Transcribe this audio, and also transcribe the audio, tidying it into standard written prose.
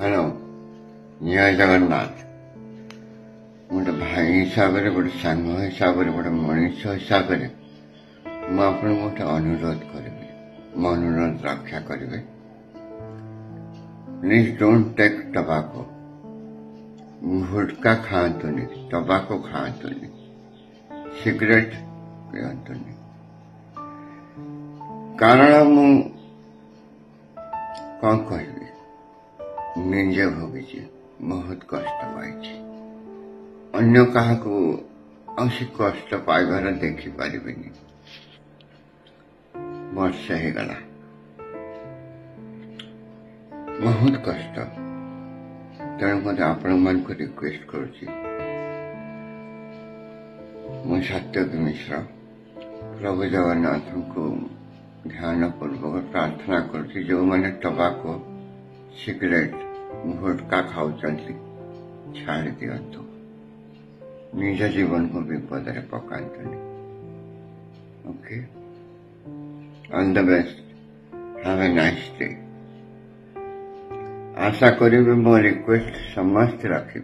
Hello जय जगन्नाथ गोटे भाई हिसाब से गोटे सांग हिसाब से गोटे मनीष हिसाब से मुझे गोटे अनुरोध करी मो अनुरोध रक्षा करेंगे please don't take tobacco gutka खातुनि टबाको खातुनि सिगरेट पियंतुनि कारण मु कौन कहबी निजे भोगी बहुत कष्ट पाई अन्य क्या कष्ट पाइबार देखिपारे वर्ष होगला बहुत कष्ट तेणुक आपण मान रिक्वेस्ट करुच्ची मु सत्यव्रत मिश्र प्रभु जगन्नाथ को ध्यान पूर्वक प्रार्थना करुच्ची जो मैंने टबाको सिगरेट गुटका खाऊ छाड़ दिंतु निज जीवन को विपद पकातुनि okay all the best have a nice day आशा करी मो रिक्वेस्ट समस्त रखी।